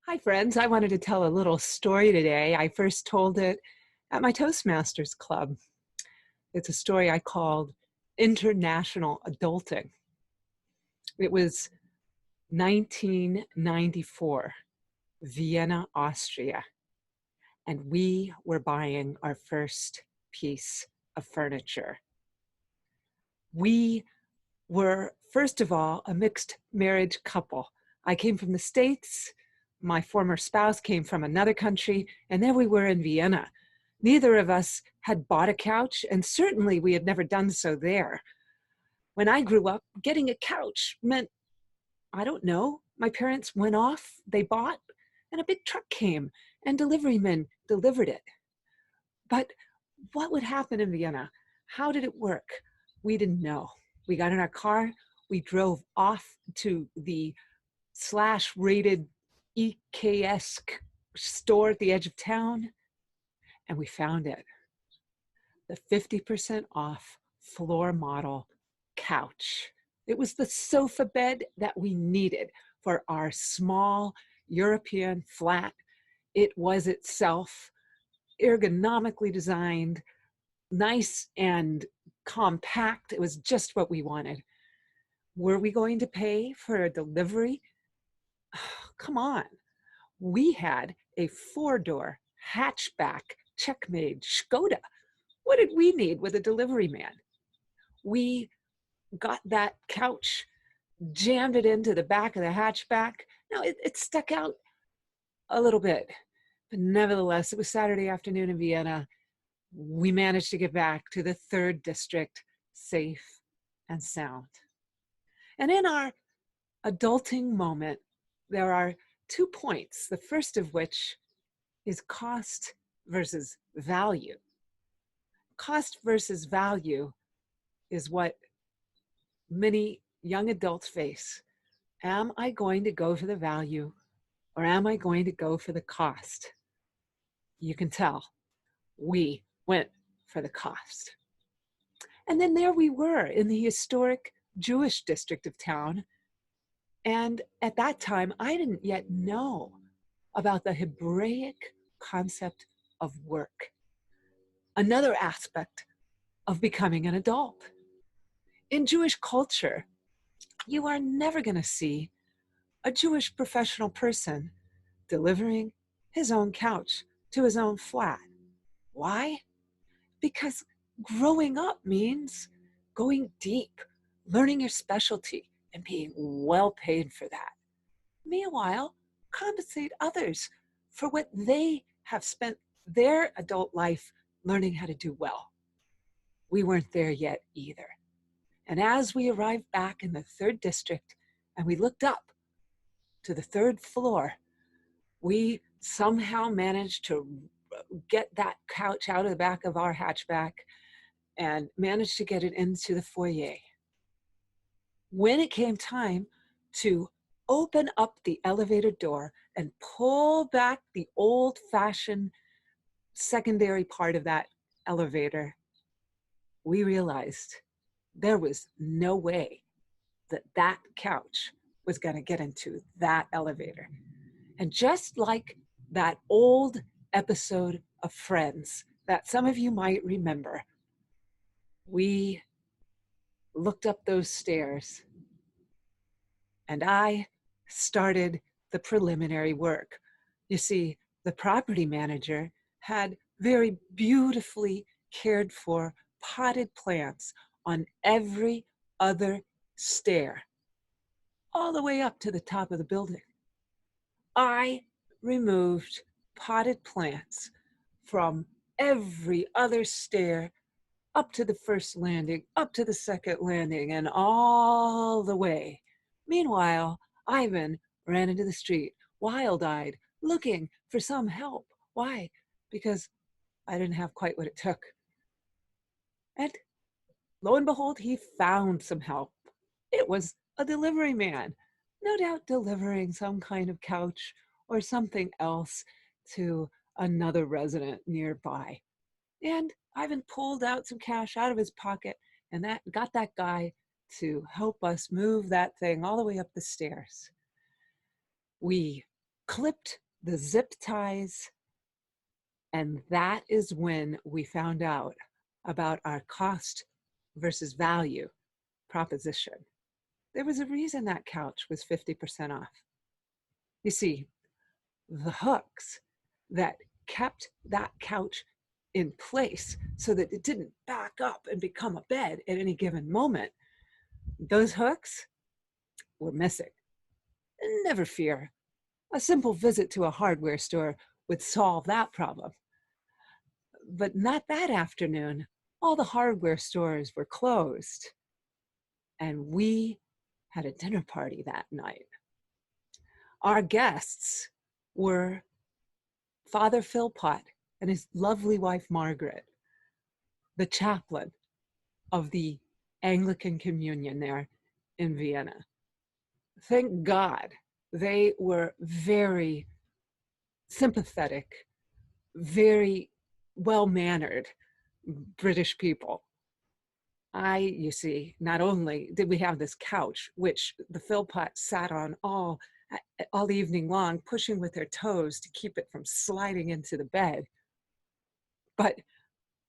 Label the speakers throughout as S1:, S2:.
S1: Hi, friends. I wanted to tell a little story today. I first told it at my Toastmasters Club. It's a story I called International Adulting. It was 1994, Vienna, Austria, and we were buying our first piece of furniture. We were, first of all, a mixed marriage couple. I came from the States. My former spouse came from another country, and there we were in Vienna. Neither of us had bought a couch, and certainly we had never done so there. When I grew up, getting a couch meant, I don't know, my parents went off, they bought, and a big truck came, and delivery men delivered it. But what would happen in Vienna? How did it work? We didn't know. We got in our car, we drove off to the slash rated EKS store at the edge of town, and we found it. The 50% off floor model couch. It was the sofa bed that we needed for our small European flat. It was itself ergonomically designed, nice and compact. It was just what we wanted. Were we going to pay for a delivery? Come on. We had a four-door hatchback check-made Skoda. What did we need with a delivery man? We got that couch, jammed it into the back of the hatchback. Now, it stuck out a little bit, but nevertheless, it was Saturday afternoon in Vienna. We managed to get back to the 3rd District safe and sound. And in our adulting moment, there are 2 points, the first of which is cost versus value. Cost versus value is what many young adults face. Am I going to go for the value or am I going to go for the cost? You can tell we went for the cost. And then there we were in the historic Jewish district of town. And at that time, I didn't yet know about the Hebraic concept of work, another aspect of becoming an adult. In Jewish culture, you are never going to see a Jewish professional person delivering his own couch to his own flat. Why? Because growing up means going deep, learning your specialty, and being well paid for that. Meanwhile, compensate others for what they have spent their adult life learning how to do well. We weren't there yet either. And as we arrived back in the 3rd District and we looked up to the 3rd floor, we somehow managed to get that couch out of the back of our hatchback and managed to get it into the foyer. When it came time to open up the elevator door and pull back the old-fashioned secondary part of that elevator, we realized there was no way that that couch was going to get into that elevator. And just like that old episode of Friends that some of you might remember, we looked up those stairs and I started the preliminary work. You see, the property manager had very beautifully cared for potted plants on every other stair, all the way up to the top of the building. I removed potted plants from every other stair up to the first landing, up to the second landing, and all the way. Meanwhile, Ivan ran into the street, wild-eyed, looking for some help. Why? Because I didn't have quite what it took. And lo and behold, he found some help. It was a delivery man, no doubt delivering some kind of couch or something else to another resident nearby. And Ivan pulled out some cash out of his pocket and that got that guy to help us move that thing all the way up the stairs. We clipped the zip ties, and that is when we found out about our cost versus value proposition. There was a reason that couch was 50% off. You see, the hooks that kept that couch in place so that it didn't back up and become a bed at any given moment, those hooks were missing. Never fear, a simple visit to a hardware store would solve that problem. But not that afternoon. All the hardware stores were closed, and we had a dinner party that night. Our guests were Father Philpott and his lovely wife, Margaret, the chaplain of the Anglican Communion there in Vienna. Thank God they were very sympathetic, very well-mannered British people. You see, not only did we have this couch, which the Philpotts sat on all evening long, pushing with their toes to keep it from sliding into the bed, but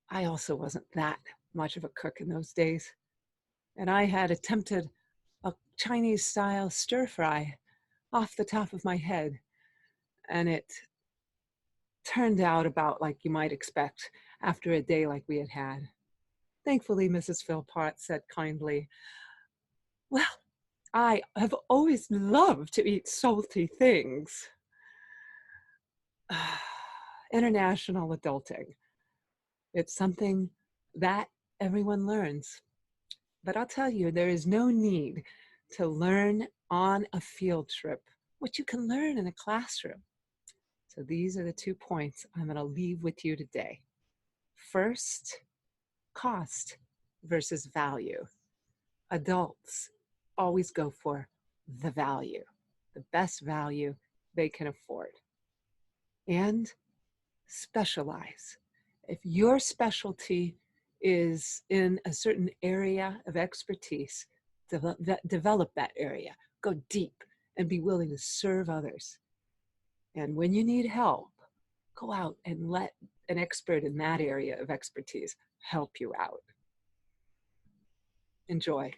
S1: I also wasn't that much of a cook in those days. And I had attempted a Chinese-style stir-fry off the top of my head, and it turned out about like you might expect after a day like we had had. Thankfully, Mrs. Philpott said kindly, "Well, I have always loved to eat salty things." International adulting. It's something that everyone learns. But I'll tell you, there is no need to learn on a field trip what you can learn in a classroom. So these are the 2 points I'm going to leave with you today. First, cost versus value. Adults always go for the value, the best value they can afford. And specialize. If your specialty is in a certain area of expertise, develop that area, go deep, and be willing to serve others. And when you need help, go out and let an expert in that area of expertise help you out. Enjoy.